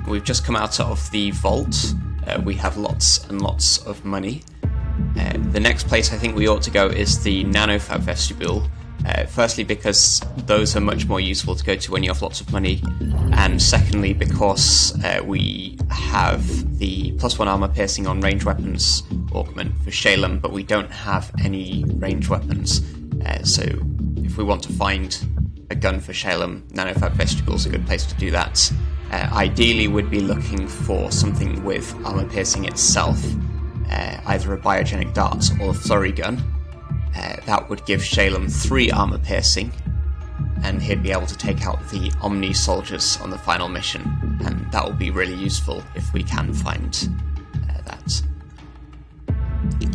We've just come out of the vault. We have lots and lots of money. The next place I think we ought to go is the Nanofab Vestibule. Firstly, because those are much more useful to go to when you have lots of money, and secondly, because we have the +1 armor piercing on range weapons augment for Shalem, but we don't have any range weapons. So if we want to find a gun for Shalem, Nanofab Vestibule is a good place to do that. Ideally, we'd be looking for something with armor piercing itself, either a biogenic dart or a flurry gun. That would give Shalem 3 armor piercing, and he'd be able to take out the Omni soldiers on the final mission, and that will be really useful if we can find that.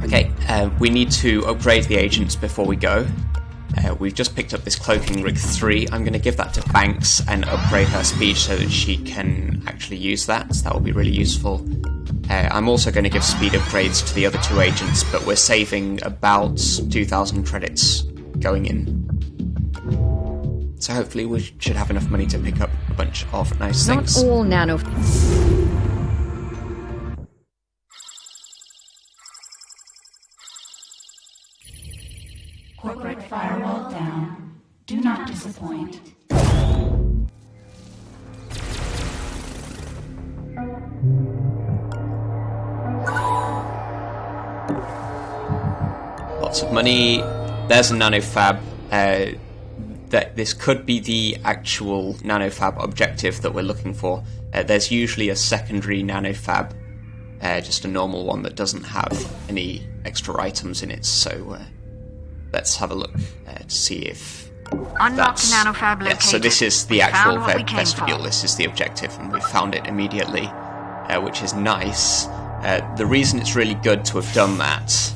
Okay, we need to upgrade the agents before we go. We've just picked up this cloaking rig 3. I'm going to give that to Banks and upgrade her speed so that she can actually use that. That will be really useful. I'm also going to give speed upgrades to the other 2 agents, but we're saving about 2,000 credits going in. So hopefully we should have enough money to pick up a bunch of nice things. Not all nano... Corporate firewall down. Do not disappoint. Lots of money. There's a nanofab. That this could be the actual nanofab objective that we're looking for. There's usually a secondary nanofab, just a normal one that doesn't have any extra items in it. So let's have a look to see if Unlock the nanofab located. So this is the actual vestibule. This is the objective, and we found it immediately, which is nice. The reason it's really good to have done that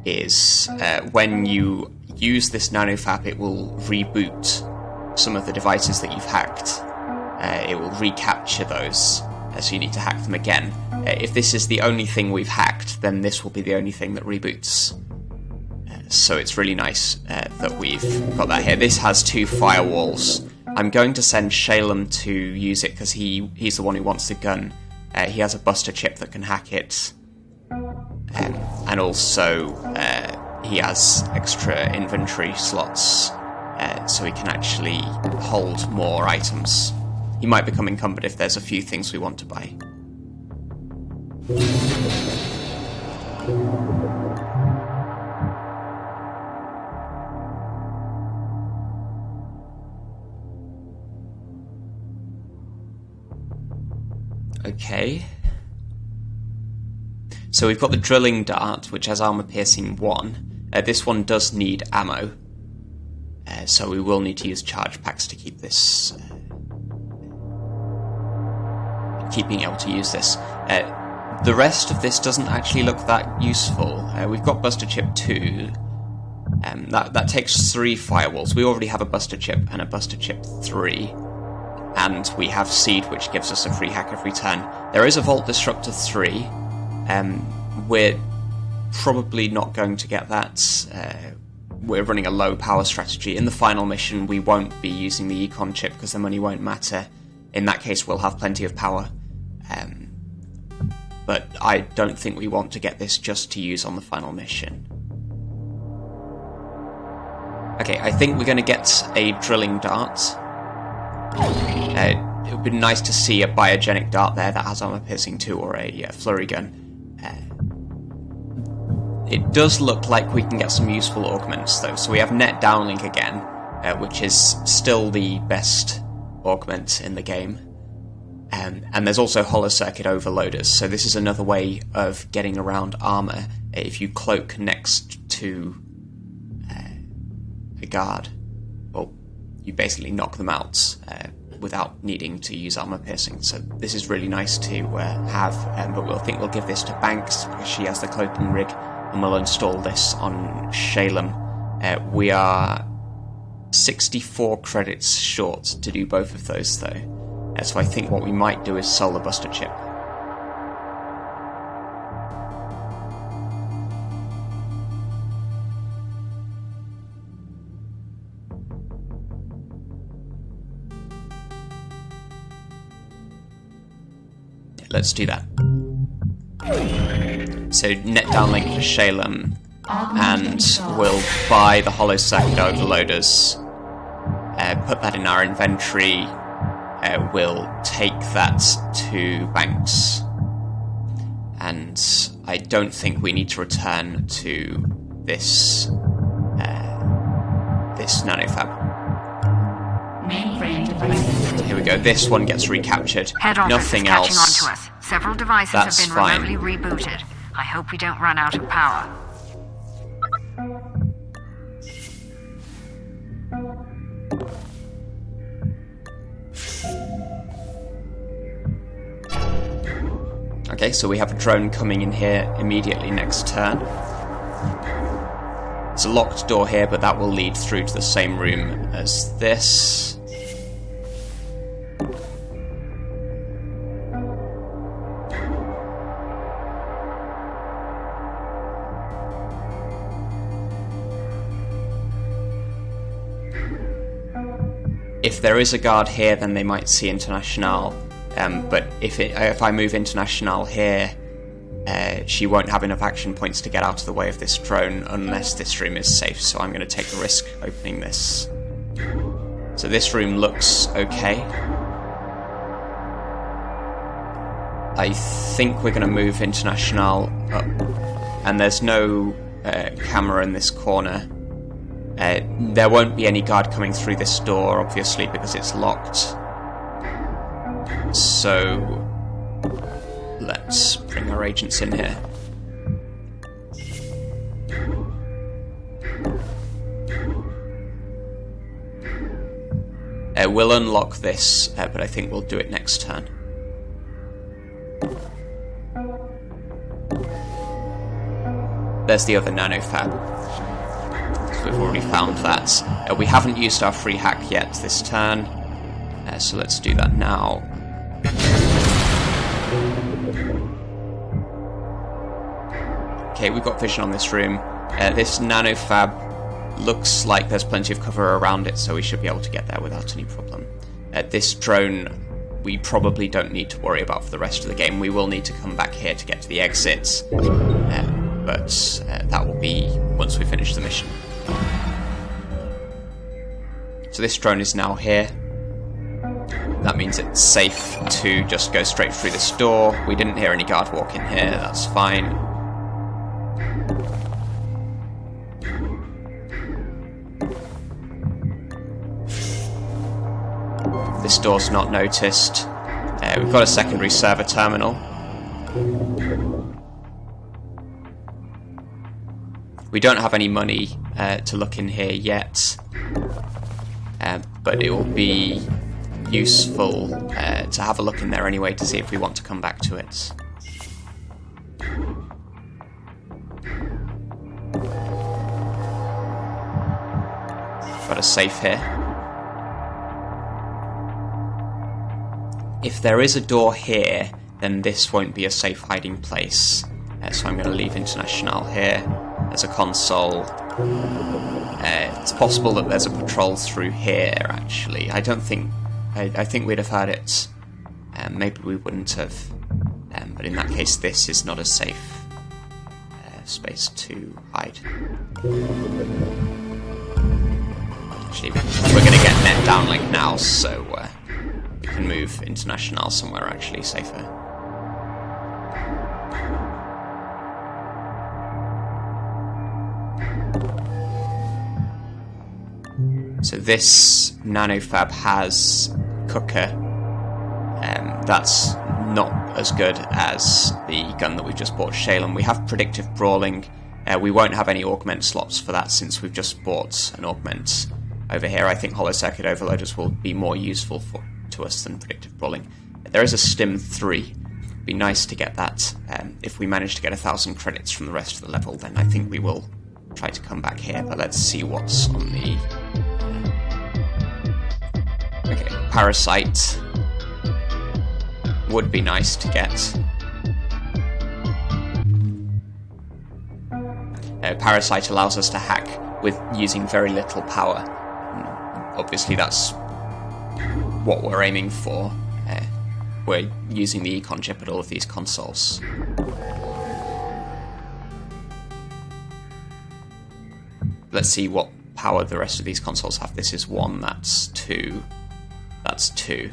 is when you use this nanofab, it will reboot some of the devices that you've hacked. It will recapture those, so you need to hack them again. If this is the only thing we've hacked, then this will be the only thing that reboots. So it's really nice that we've got that here. This has 2 firewalls. I'm going to send Shalem to use it because he's the one who wants the gun. He has a buster chip that can hack it. And also he has extra inventory slots, so he can actually hold more items. He might become encumbered if there's a few things we want to buy. Okay. So we've got the drilling dart, which has armor piercing 1. This one does need ammo, so we will need to use charge packs to keep this, keep being able to use this. The rest of this doesn't actually look that useful. We've got buster chip 2. That takes 3 firewalls. We already have a buster chip and a buster chip 3. And we have Seed, which gives us a free hack every turn. There is a Vault Disruptor 3. We're probably not going to get that. We're running a low power strategy. In the final mission, we won't be using the Econ chip because the money won't matter. In that case, we'll have plenty of power. But I don't think we want to get this just to use on the final mission. Okay, I think we're going to get a drilling dart. It would be nice to see a biogenic dart there that has armor piercing 2 or a flurry gun. It does look like we can get some useful augments though. So we have net downlink again, which is still the best augment in the game. And there's also hollow circuit overloaders. So this is another way of getting around armor. If you cloak next to a guard, well, you basically knock them out without needing to use armor piercing. So this is really nice to have, but we'll give this to Banks because she has the cloaking rig, and we'll install this on Shalem. We are 64 credits short to do both of those though, so I think what we might do is sell the buster chip. let's do that. So net downlink to Shalem, and we'll buy the hollow circuit overloaders, put that in our inventory, we'll take that to Banks, and I don't think we need to return to this this nanofab. Mainframe devices. Here we go, this one gets recaptured. Head office Nothing is catching else. on to us. Several devices That's have been fine. remotely rebooted. I hope we don't run out of power. Okay, so we have a drone coming in here immediately next turn. There's a locked door here, but that will lead through to the same room as this. If there is a guard here, then they might see Internationale. But if I move Internationale here, she won't have enough action points to get out of the way of this drone unless this room is safe, so I'm going to take the risk opening this. So this room looks okay. I think we're going to move Internationale up, and there's no camera in this corner. There won't be any guard coming through this door, obviously, because it's locked. So let's bring our agents in here. We'll unlock this, but I think we'll do it next turn. There's the other nanofab. So we've already found that. We haven't used our free hack yet this turn, so let's do that now. Okay, we've got vision on this room. This nanofab looks like there's plenty of cover around it, so we should be able to get there without any problem. This drone we probably don't need to worry about for the rest of the game. We will need to come back here to get to the exits, but that will be once we finish the mission. So this drone is now here. That means it's safe to just go straight through this door. We didn't hear any guard walk in here, that's fine. This door's not noticed. We've got a secondary server terminal. We don't have any money to look in here yet, but it will be useful to have a look in there anyway to see if we want to come back to it. Got a safe here. If there is a door here, then this won't be a safe hiding place. So I'm going to leave Internationale here. There's a console. It's possible that there's a patrol through here, actually. I think we'd have heard it. Maybe we wouldn't have. But in that case, this is not a safe space to hide. Actually, we're going to get net downlink now, so we can move Internationale somewhere actually safer. So this nanofab has cooker. That's not as good as the gun that we've just bought, Shalem. We have predictive brawling. We won't have any augment slots for that since we've just bought an augment over here. I think hollow circuit overloaders will be more useful to us than predictive brawling. There is a stim 3. It'd be nice to get that. If we manage to get 1,000 credits from the rest of the level, then I think we will try to come back here. But let's see what's on the... Okay, Parasite would be nice to get. Parasite allows us to hack with using very little power. Obviously that's what we're aiming for. we're using the econ chip at all of these consoles. Let's see what power the rest of these consoles have. This is 1, that's 2, that's 2.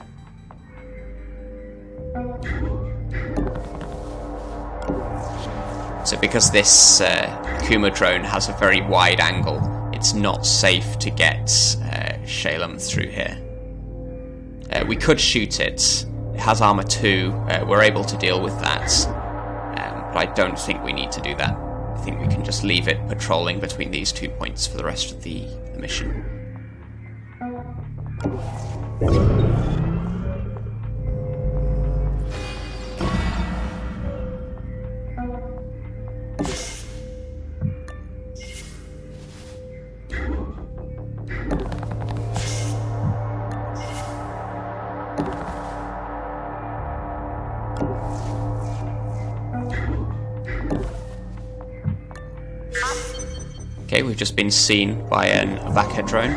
So because this Akuma drone has a very wide angle, it's not safe to get Shalem through here. We could shoot it. It has armor 2. We're able to deal with that. But I don't think we need to do that. I think we can just leave it patrolling between these 2 points for the rest of the mission. Okay, we've just been seen by an evacuator drone.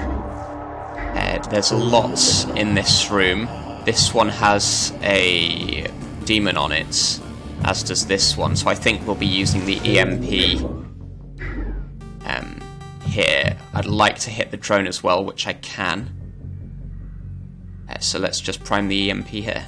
There's a lot in this room. This one has a demon on it, as does this one, so I think we'll be using the EMP here. I'd like to hit the drone as well, which I can. So let's just prime the EMP here.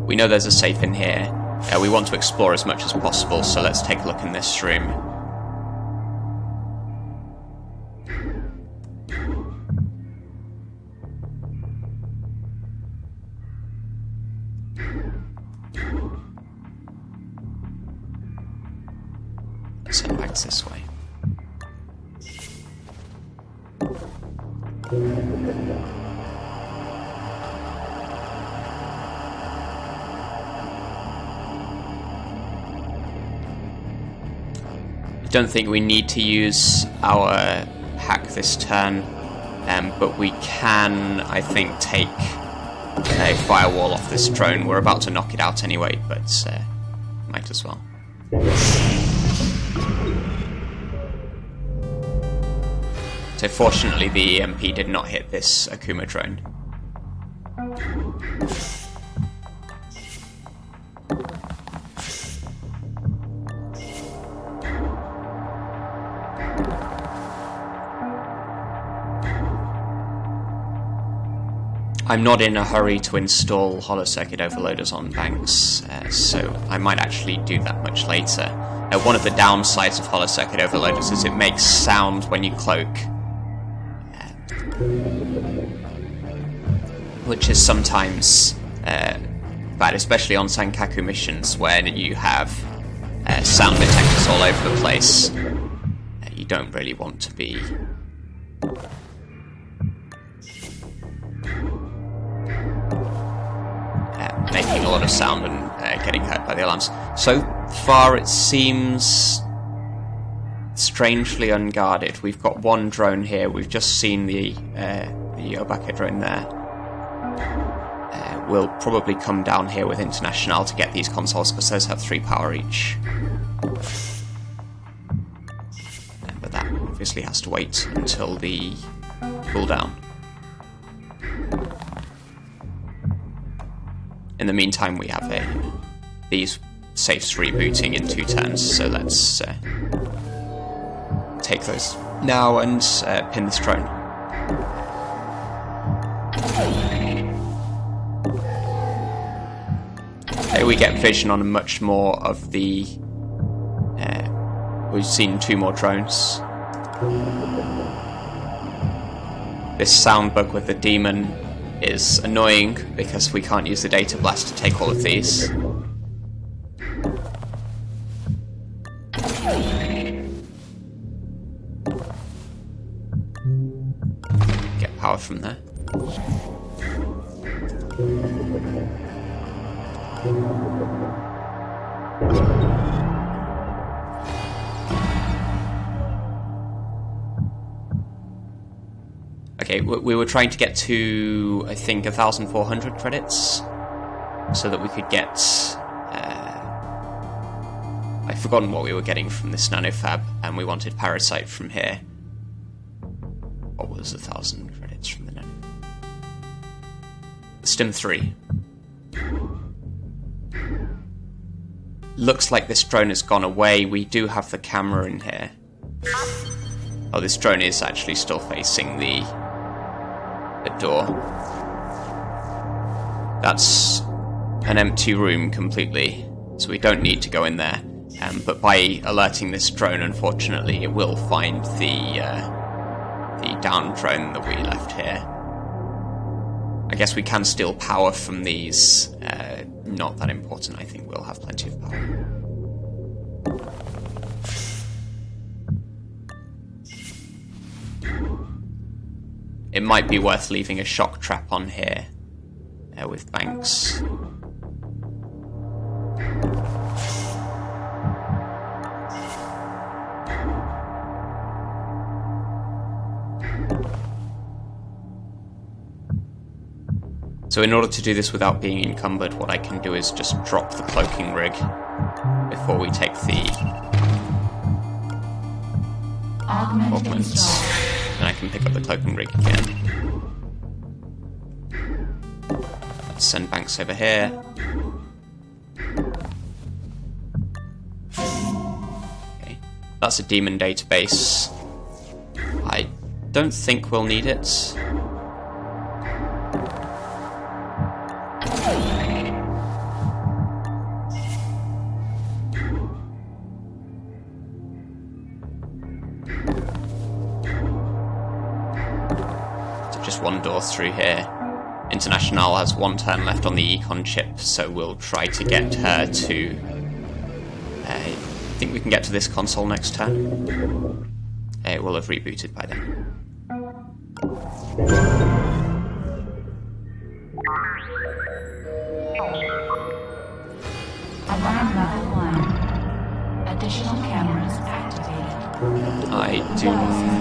We know there's a safe in here. We want to explore as much as possible, so let's take a look in this room. Let's head back this way. I don't think we need to use our hack this turn, but we can, I think, take a firewall off this drone. We're about to knock it out anyway, but might as well. So fortunately the EMP did not hit this Akuma drone. I'm not in a hurry to install hollow circuit overloaders on banks, so I might actually do that much later. One of the downsides of hollow circuit overloaders is it makes sound when you cloak, which is sometimes bad, especially on Sankaku missions where you have sound detectors all over the place. You don't really want to be making a lot of sound and getting hurt by the alarms. So far it seems strangely unguarded. We've got one drone here. We've just seen the Obaka drone there. We'll probably come down here with Internationale to get these consoles because those have 3 power each. But that obviously has to wait until the cooldown. In the meantime, we have these safes rebooting in 2 turns, so let's take those now and pin this drone. Here we get vision on much more of the... we've seen 2 more drones. This sound bug with the demon is annoying because we can't use the data blast to take all of these. Get power from there. Okay, we were trying to get to, I think, 1,400 credits, so that we could get... I've forgotten what we were getting from this nanofab, and we wanted Parasite from here. What was 1,000 credits from the nanofab? Stim 3. Looks like this drone has gone away. We do have the camera in here. Oh, this drone is actually still facing the door. That's an empty room completely, so we don't need to go in there. But by alerting this drone, unfortunately, it will find the down drone that we left here. I guess we can steal power from these. Not that important. I think we'll have plenty of power. It might be worth leaving a shock trap on here with Banks. So in order to do this without being encumbered, what I can do is just drop the cloaking rig before we take the augments. And I can pick up the cloaking rig again. Let's send Banks over here. Okay. That's a demon database. I don't think we'll need it. Just one door through here. Internationale has one turn left on the econ chip, so we'll try to get her to... I think we can get to this console next turn. It will have rebooted by then. Alarm level 1. Additional cameras activated. I do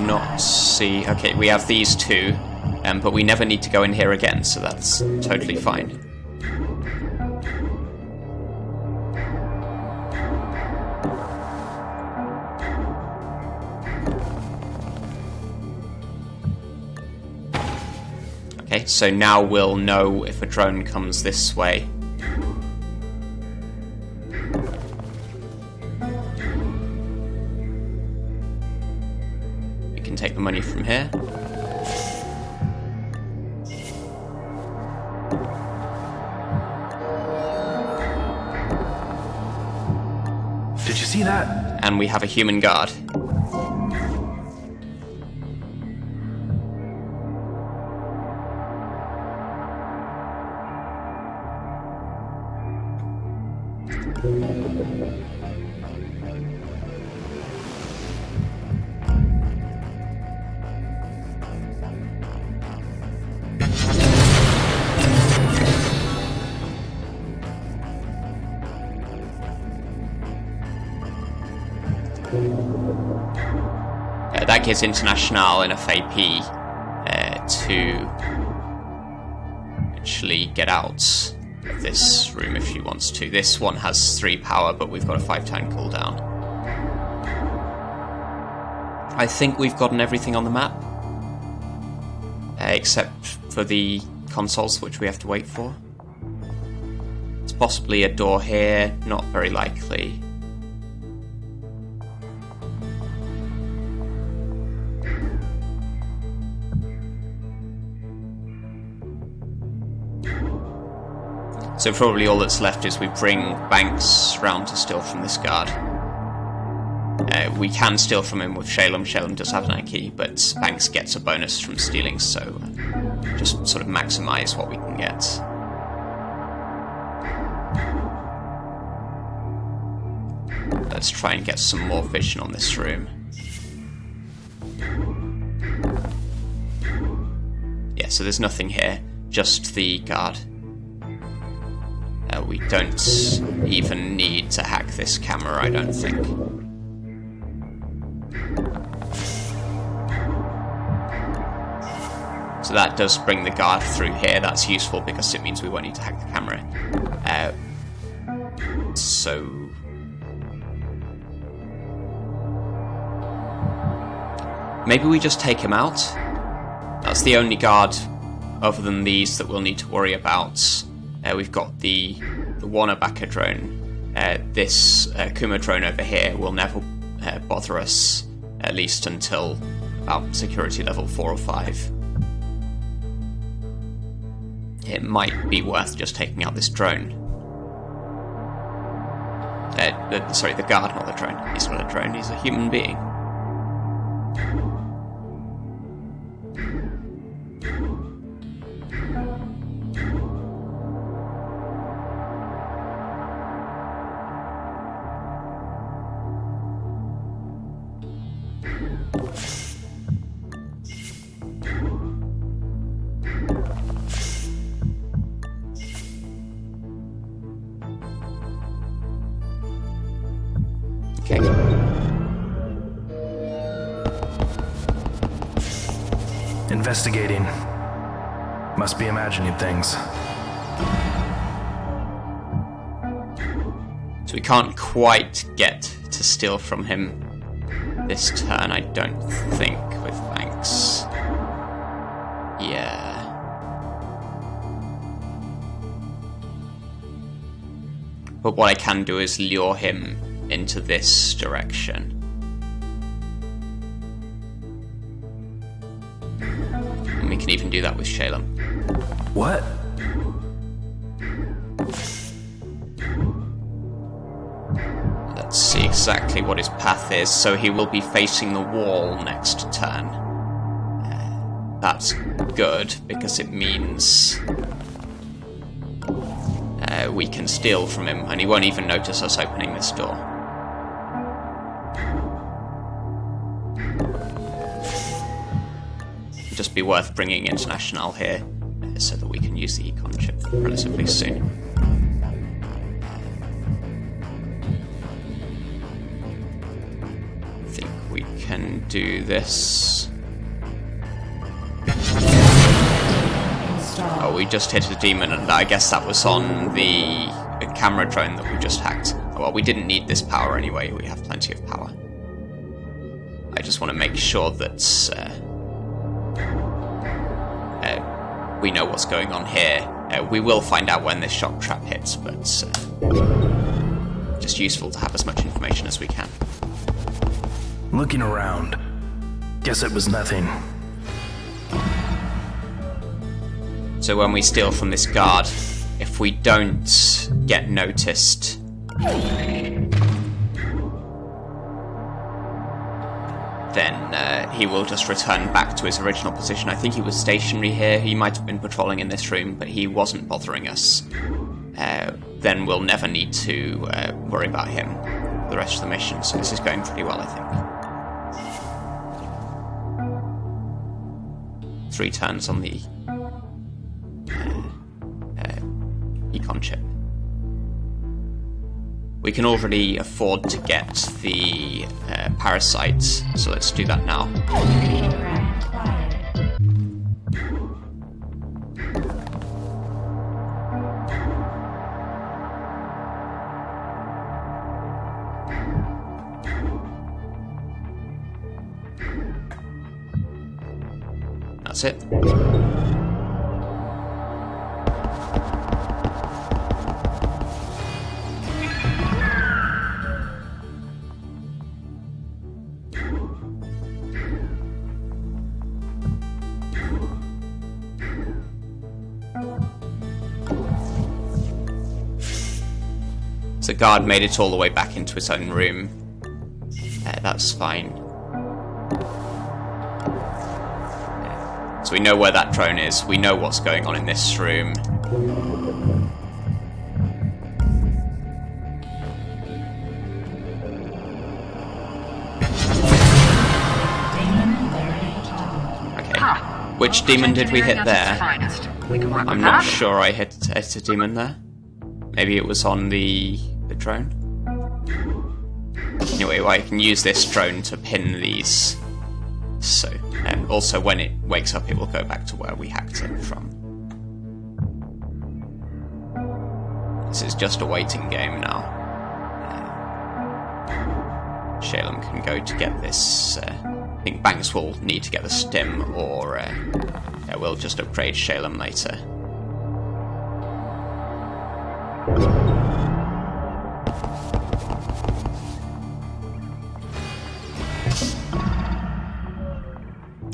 not see... Okay, we have these two. But we never need to go in here again, so that's totally fine. Okay, so now we'll know if a drone comes this way. We can take the money from here. Did you see that? And we have a human guard. That gives Internationale enough AP to actually get out of this room if she wants to. This one has 3 power, but we've got a 5-turn cooldown. I think we've gotten everything on the map, except for the consoles, which we have to wait for. It's possibly a door here, not very likely. So probably all that's left is we bring Banks round to steal from this guard. We can steal from him with Shalem. Shalem does have an key, but Banks gets a bonus from stealing, so just sort of maximise what we can get. Let's try and get some more vision on this room. Yeah, so there's nothing here, just the guard. We don't even need to hack this camera, I don't think. So that does bring the guard through here. That's useful because it means we won't need to hack the camera. So... maybe we just take him out? That's the only guard other than these that we'll need to worry about. We've got the Wanabaka drone. This Kuma drone over here will never bother us, at least until about security level 4 or 5. It might be worth just taking out this drone. Sorry, the guard, not the drone. He's not a drone, he's a human being. Okay. Investigating. Must be imagining things. So we can't quite get to steal from him this turn, I don't think, with Banks. Yeah. But what I can do is lure him into this direction. And we can even do that with Shalem. What? Let's see exactly what his path is. So he will be facing the wall next turn. That's good, because it means we can steal from him, and he won't even notice us opening this door. Just be worth bringing Internationale here, so that we can use the econ chip relatively soon. I think we can do this. Oh, we just hit a demon, and I guess that was on the camera drone that we just hacked. Well, we didn't need this power anyway, we have plenty of power. I just want to make sure that we know what's going on here. We will find out when this shock trap hits, but just useful to have as much information as we can. Looking around. Guess it was nothing. So when we steal from this guard, if we don't get noticed, then he will just return back to his original position. I think he was stationary here. He might have been patrolling in this room, but he wasn't bothering us. Then we'll never need to worry about him for the rest of the mission. So this is going pretty well, I think. 3 turns on the econ chip. We can already afford to get the parasites, so let's do that now. That's it. The guard made it all the way back into his own room. That's fine. So we know where that drone is. We know what's going on in this room. Okay. Which demon did we hit there? I'm not sure I hit a demon there. Maybe it was on the drone? Anyway, well, I can use this drone to pin these So, also when it wakes up, it will go back to where we hacked it from. This is just a waiting game now. Shalem can go to get this. I think Banks will need to get the stim, or we'll just upgrade Shalem later.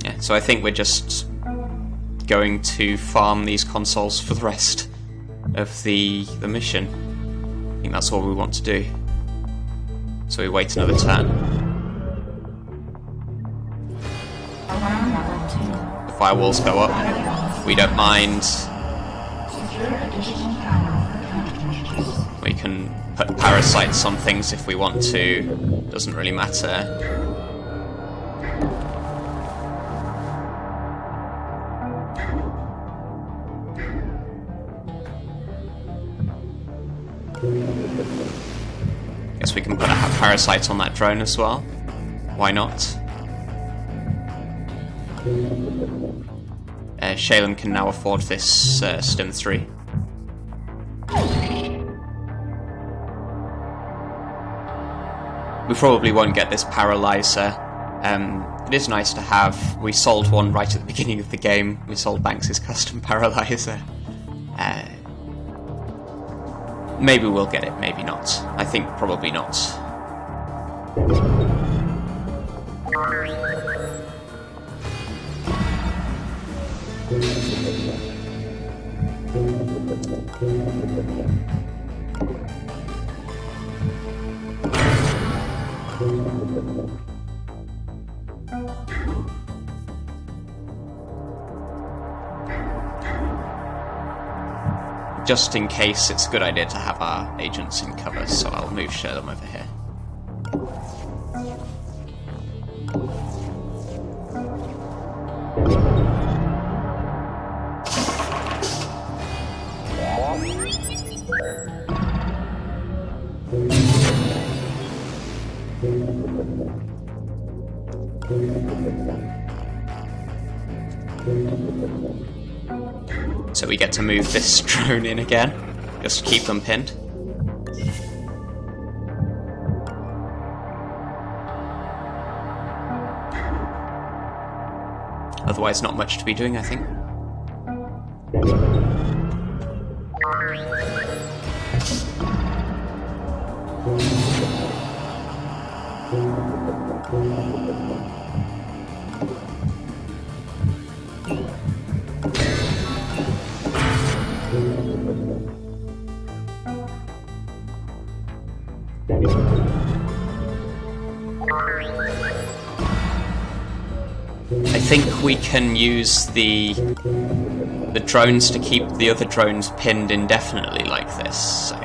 Yeah, so I think we're just going to farm these consoles for the rest of the mission. I think that's all we want to do. So we wait another turn. The firewalls go up. We don't mind. We can put parasites on things if we want to. Doesn't really matter. Guess we can put a parasite on that drone as well. Why not? Shalem can now afford this Stim 3. We probably won't get this paralyzer. It is nice to have. We sold one right at the beginning of the game. We sold Banks' custom paralyzer. Maybe we'll get it, maybe not. I think probably not. Just in case, it's a good idea to have our agents in cover, so I'll move Shalem over here. So we get to move this drone in again, just keep them pinned. Otherwise, not much to be doing, I think. I think we can use the drones to keep the other drones pinned indefinitely like this. So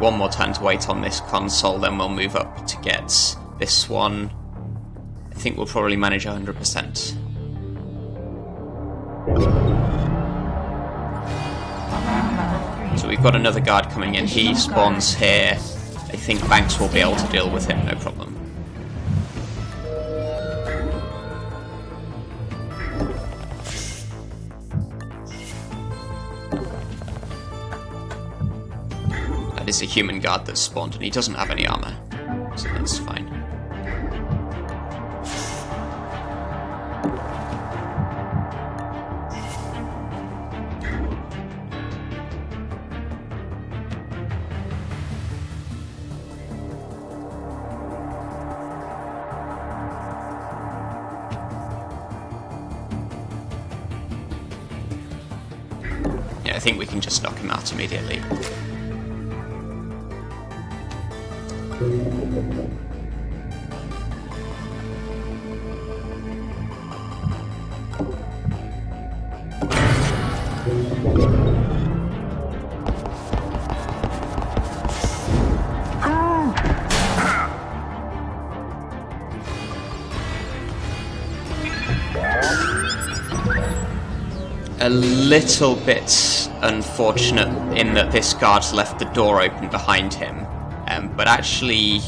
one more turn to wait on this console, then we'll move up to get this one. I think we'll probably manage 100%. So we've got another guard coming in. He spawns here. I think Banks will be able to deal with him, no problem. That is a human guard that's spawned, and he doesn't have any armor, so that's fine. Yeah, I think we can just knock him out immediately. A little bit unfortunate in that this guard left the door open behind him, but actually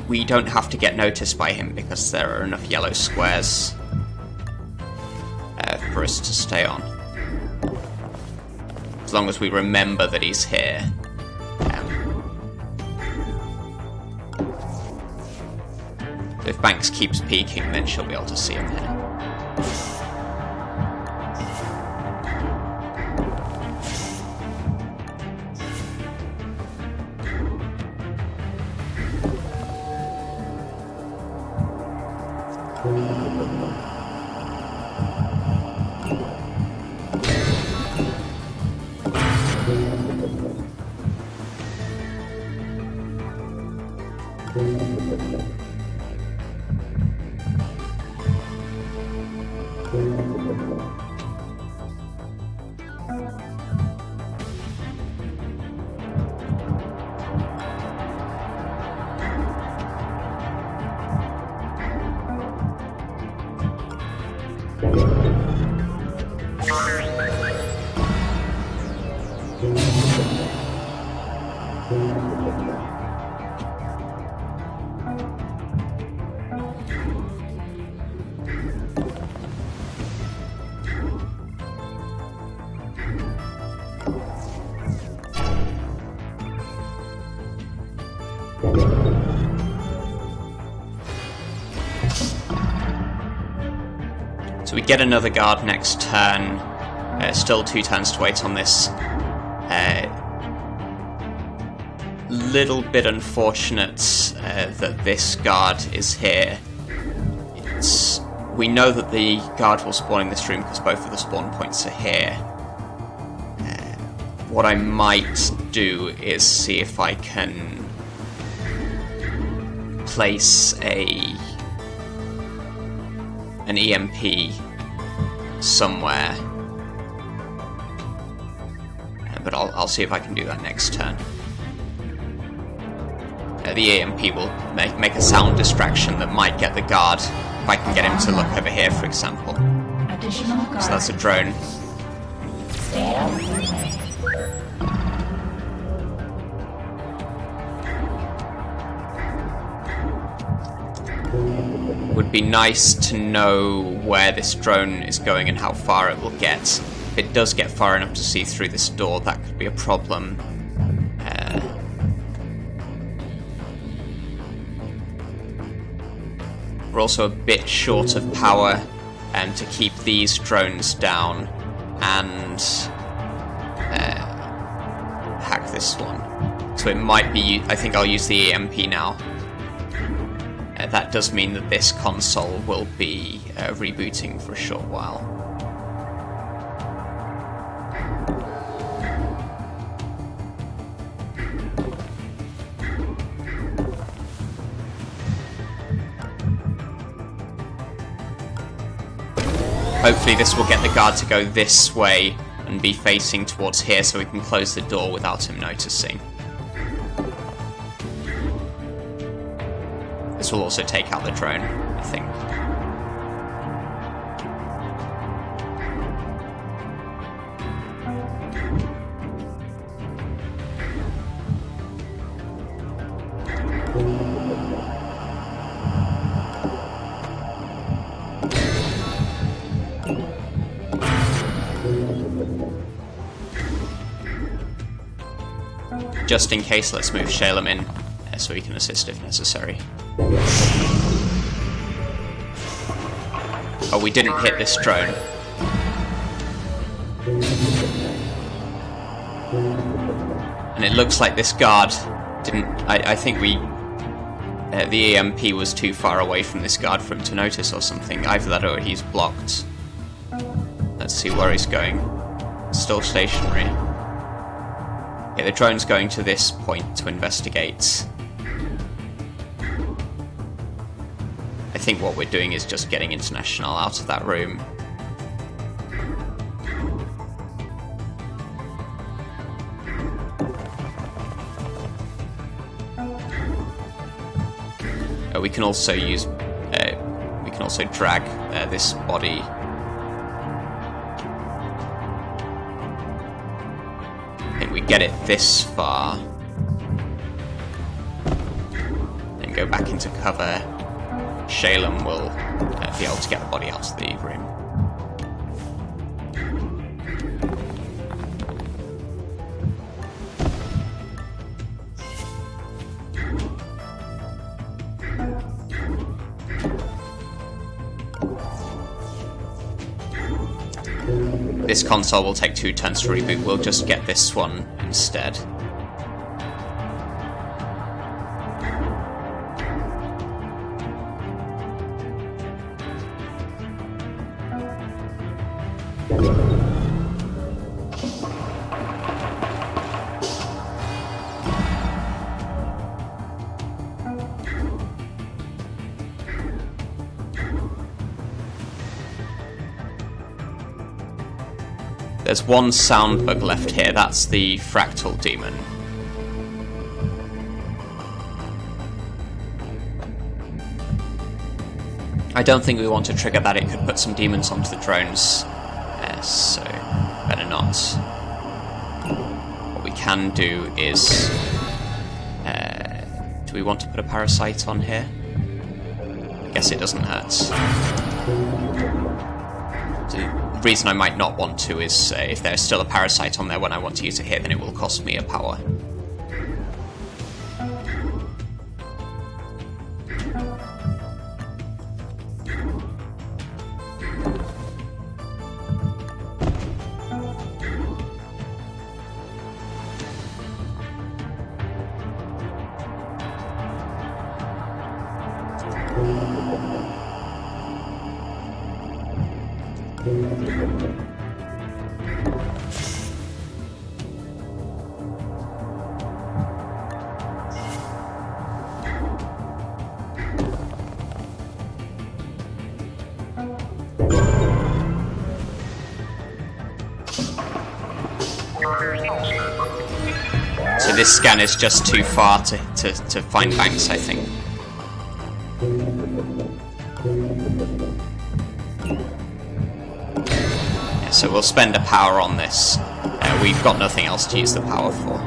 we don't have to get noticed by him because there are enough yellow squares for us to stay on. As long as we remember that he's here. If Banks keeps peeking, then she'll be able to see him here. So we get another guard next turn. Still 2 turns to wait on this. Little bit unfortunate that this guard is here. We know that the guard will spawn in this room because both of the spawn points are here. What I might do is see if I can place an EMP somewhere, but I'll see if I can do that next turn. The EMP will make a sound distraction that might get the guard, if I can get him to look over here, for example. So that's a drone. Stay out of your way. Would be nice to know where this drone is going and how far it will get. If it does get far enough to see through this door, that could be a problem. We're also a bit short of power to keep these drones down and hack this one. So it might be... I think I'll use the EMP now. That does mean that this console will be rebooting for a short while. Hopefully this will get the guard to go this way and be facing towards here so we can close the door without him noticing. This will also take out the drone, I think. Just in case, let's move Shalem in so he can assist if necessary. Oh, we didn't hit this drone. And it looks like this guard didn't... I think we... the EMP was too far away from this guard for him to notice or something. Either that or he's blocked. Let's see where he's going. Still stationary. Yeah, the drone's going to this point to investigate. I think what we're doing is just getting Internationale out of that room. We can also use... we can also drag this body... I think we get it this far. Then go back into cover, Shalem will be able to get the body out of the room. This console will take 2 turns to reboot. We'll just get this one instead. There's one sound bug left here, that's the fractal demon. I don't think we want to trigger that, it could put some demons onto the drones, so better not. What we can do is... do we want to put a parasite on here? I guess it doesn't hurt. The reason I might not want to is if there's still a parasite on there when I want to use it here, then it will cost me a power. So this scan is just too far to find Banks, I think. Yeah, so we'll spend a power on this. We've got nothing else to use the power for.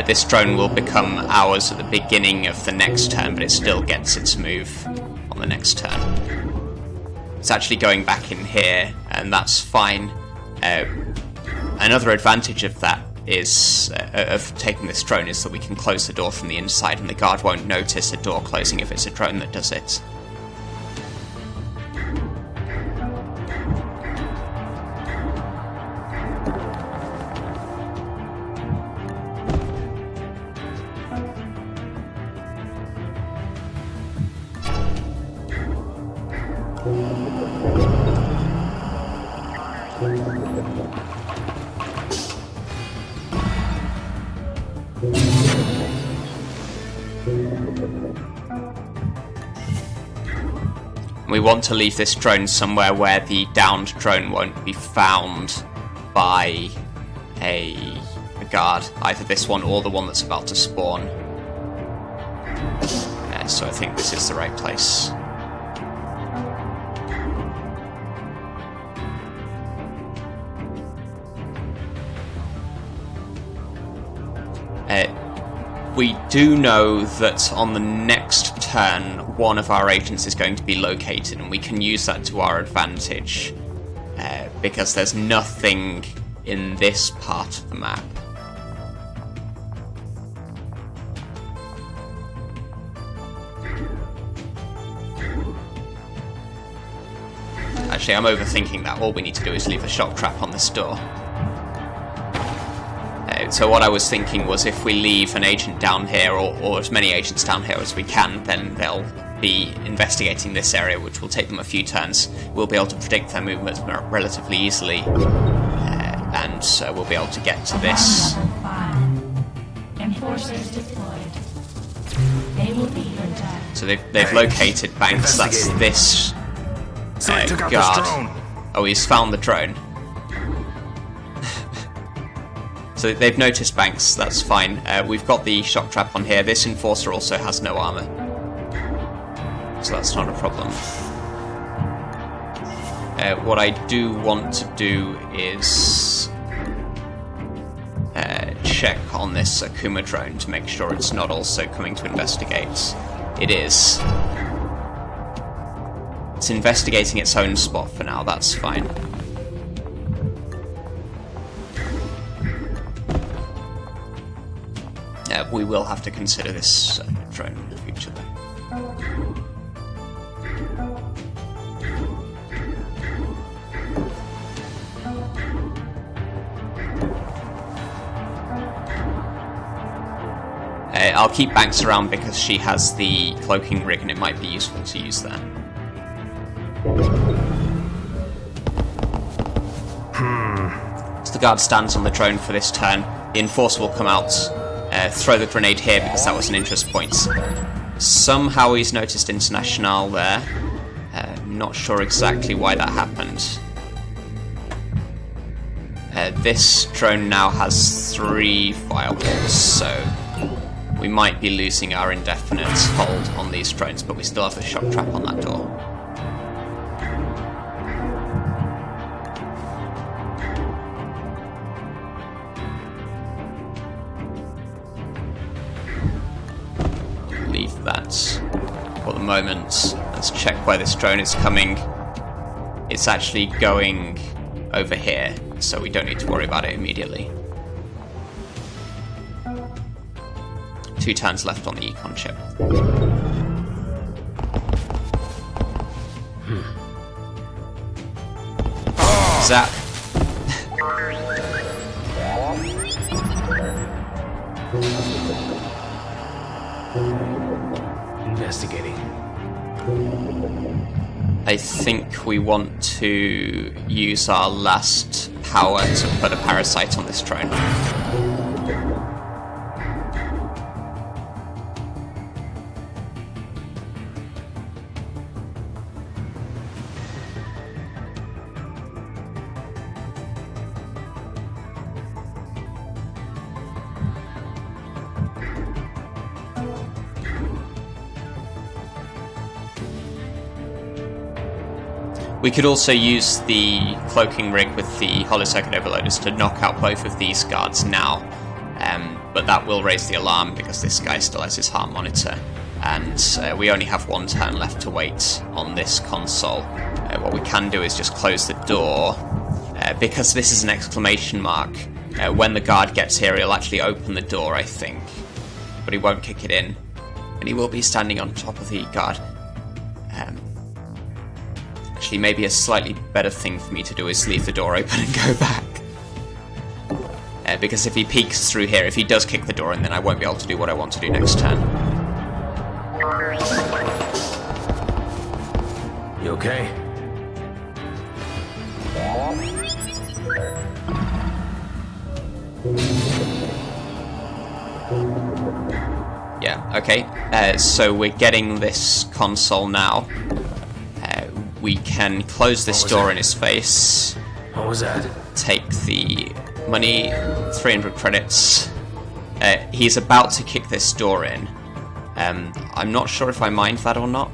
This drone will become ours at the beginning of the next turn, but it still gets its move on the next turn. It's actually going back in here, and that's fine. Another advantage of that is, of taking this drone, is that we can close the door from the inside, and the guard won't notice a door closing if it's a drone that does it. We want to leave this drone somewhere where the downed drone won't be found by a guard, either this one or the one that's about to spawn. So I think this is the right place. We do know that on the next turn, one of our agents is going to be located, and we can use that to our advantage, because there's nothing in this part of the map. Actually, I'm overthinking that. All we need to do is leave a shock trap on this door. So what I was thinking was, if we leave an agent down here, or as many agents down here as we can, then they'll be investigating this area, which will take them a few turns. We'll be able to predict their movements relatively easily, and we'll be able to get to this. Enforcers deployed. They will be your death. So they've located Banks. That's this guard. Oh, he's found the drone. So they've noticed Banks, that's fine. We've got the shock trap on here. This enforcer also has no armor, so that's not a problem. What I do want to do is check on this Akuma drone to make sure it's not also coming to investigate. It is. It's investigating its own spot for now, that's fine. We will have to consider this drone in the future though. I'll keep Banks around because she has the cloaking rig and it might be useful to use there. As the guard stands on the drone for this turn, the enforcer will come out, throw the grenade here because that was an interest point. Somehow he's noticed Internationale there. Not sure exactly why that happened. This drone now has 3 firewalls, so we might be losing our indefinite hold on these drones, but we still have the shock trap on that door. Leave that for the moment. Let's check where this drone is coming. It's actually going over here, so we don't need to worry about it immediately. 2 turns left on the econ chip. Zap. Investigating. I think we want to use our last power to put a parasite on this drone. We could also use the cloaking rig with the hollow circuit overloaders to knock out both of these guards now, but that will raise the alarm because this guy still has his heart monitor, and we only have 1 turn left to wait on this console. What we can do is just close the door, because this is an exclamation mark. When the guard gets here, he'll actually open the door, I think, but he won't kick it in, and he will be standing on top of the guard. Actually, maybe a slightly better thing for me to do is leave the door open and go back. Because if he peeks through here, if he does kick the door in, then I won't be able to do what I want to do next turn. You okay? Yeah, okay. So we're getting this console now. We can close this door in his face. What was that? Take the money, 300 credits. He's about to kick this door in. I'm not sure if I mind that or not.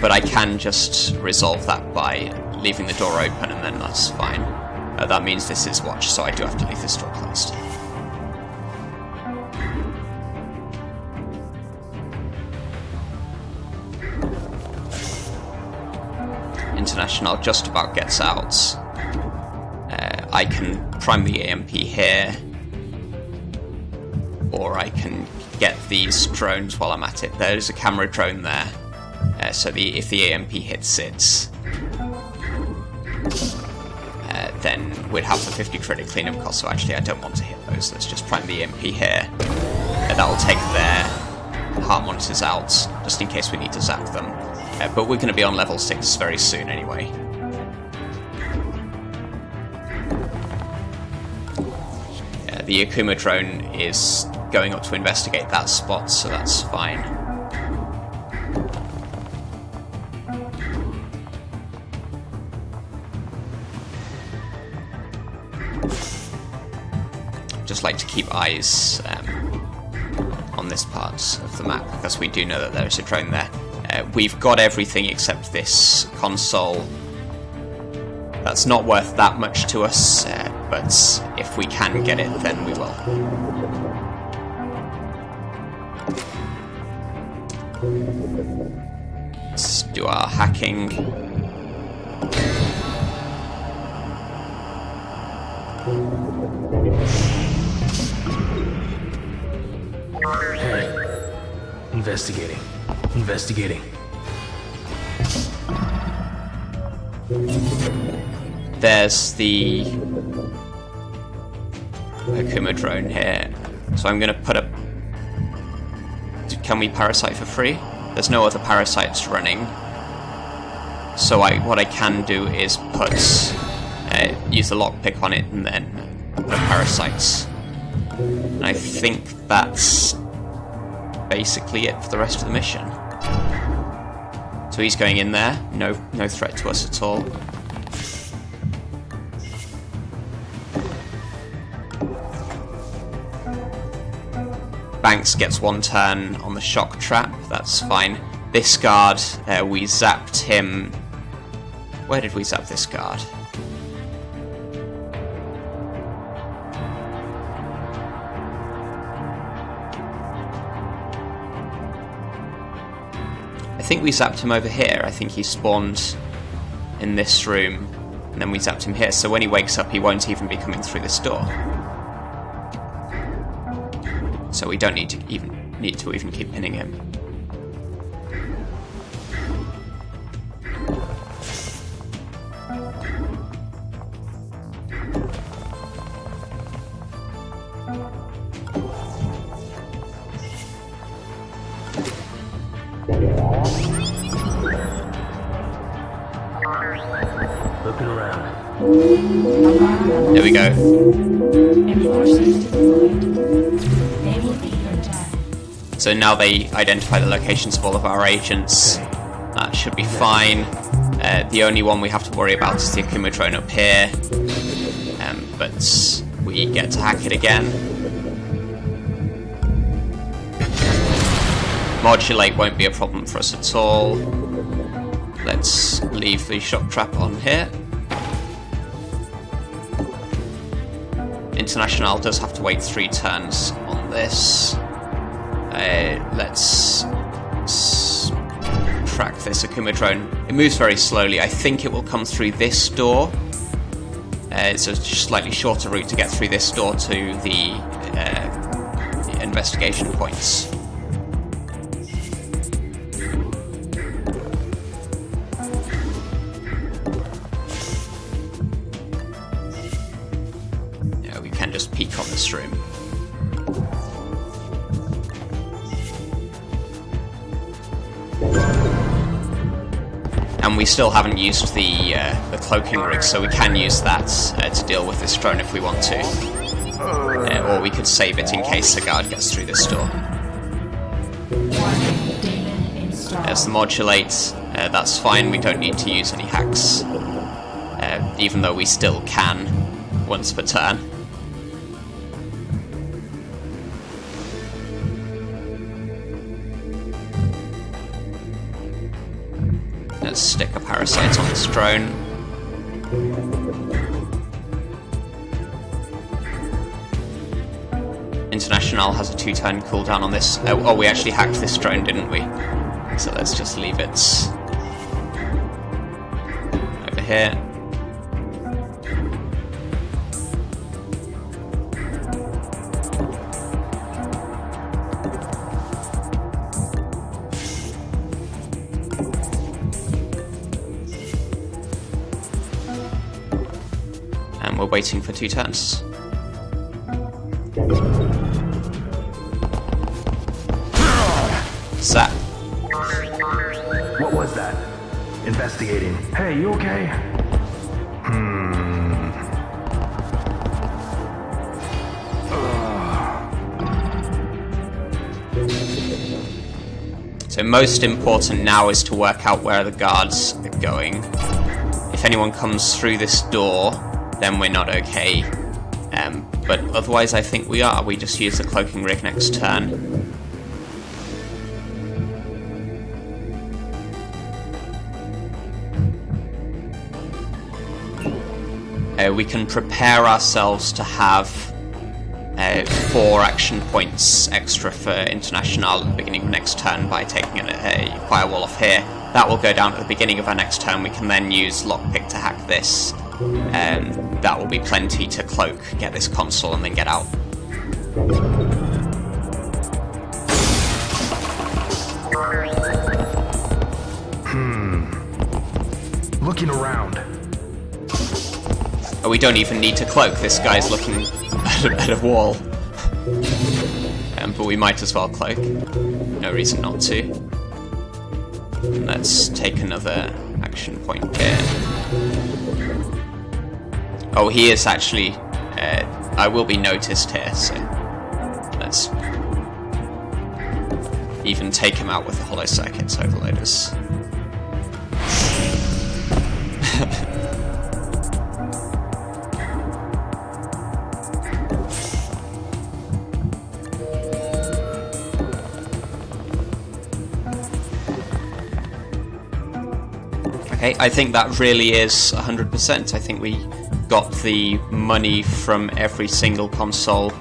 But I can just resolve that by leaving the door open, and then that's fine. That means this is watched, so I do have to leave this door closed. Internationale just about gets out. I can prime the AMP here, or I can get these drones while I'm at it. There's a camera drone there, so if the AMP hits it, then we'd have the 50 credit cleanup cost, so actually I don't want to hit those. Let's just prime the AMP here. That will take their heart monitors out, just in case we need to zap them. But we're going to be on level 6 very soon anyway. The Akuma drone is going up to investigate that spot, so that's fine. Just like to keep eyes on this part of the map, because we do know that there is a drone there. We've got everything except this console. That's not worth that much to us, but if we can get it, then we will. Let's do our hacking. Hey. Investigating. Investigating. There's the Akuma drone here. So I'm going to put a... Can we parasite for free? There's no other parasites running. So what I can do is put... use the lockpick on it and then put parasites. And I think that's basically it for the rest of the mission. So he's going in there. No threat to us at all. Banks gets one turn on the shock trap. That's fine. This guard, we zapped him. Where did we zap this guard? I think we zapped him over here. I think he spawned in this room, and then we zapped him here. So when he wakes up, he won't even be coming through this door. So we don't need to even keep pinning him. Looking around. There we go. Enforcers deployed. They will be your death. So now they identify the locations of all of our agents. That should be fine. The only one we have to worry about is the Akuma drone up here. But we get to hack it again. Modulate won't be a problem for us at all. Let's leave the shock trap on here. Internationale does have to wait 3 turns on this. Let's track this Akuma drone. It moves very slowly. I think it will come through this door. It's a slightly shorter route to get through this door to the investigation points. Yeah, we can just peek on this room. And we still haven't used the cloaking rig, so we can use that to deal with this drone if we want to. Or we could save it in case the guard gets through this door. There's the modulate. That's fine, we don't need to use any hacks. Even though we still can once per turn. Let's stick a parasite on this drone. Internationale has a 2-turn cooldown on this. Oh, we actually hacked this drone, didn't we? So let's just leave it over here. And we're waiting for 2 turns. Zap. What was that? Investigating. Hey, you okay? So most important now is to work out where the guards are going. If anyone comes through this door, then we're not okay. But otherwise I think we are. We just use the cloaking rig next turn. we can prepare ourselves to have 4 action points extra for Internationale at the beginning of next turn by taking a firewall off here. That will go down at the beginning of our next turn. We can then use Lockpick to hack this. That will be plenty to cloak, get this console, and then get out. Looking around. Oh, we don't even need to cloak. This guy's looking at a wall. But we might as well cloak. No reason not to. And let's take another action point here. Oh, he is actually... I will be noticed here, so... Let's... even take him out with the hollow circuits overloaders. Okay, I think that really is 100%. I think we got the money from every single console.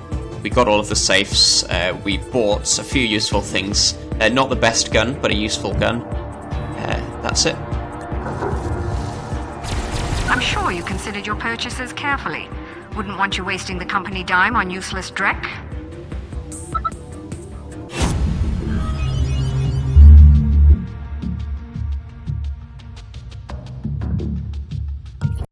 We got all of the safes. We bought a few useful things. Not the best gun, but a useful gun. That's it. I'm sure you considered your purchases carefully. Wouldn't want you wasting the company dime on useless dreck.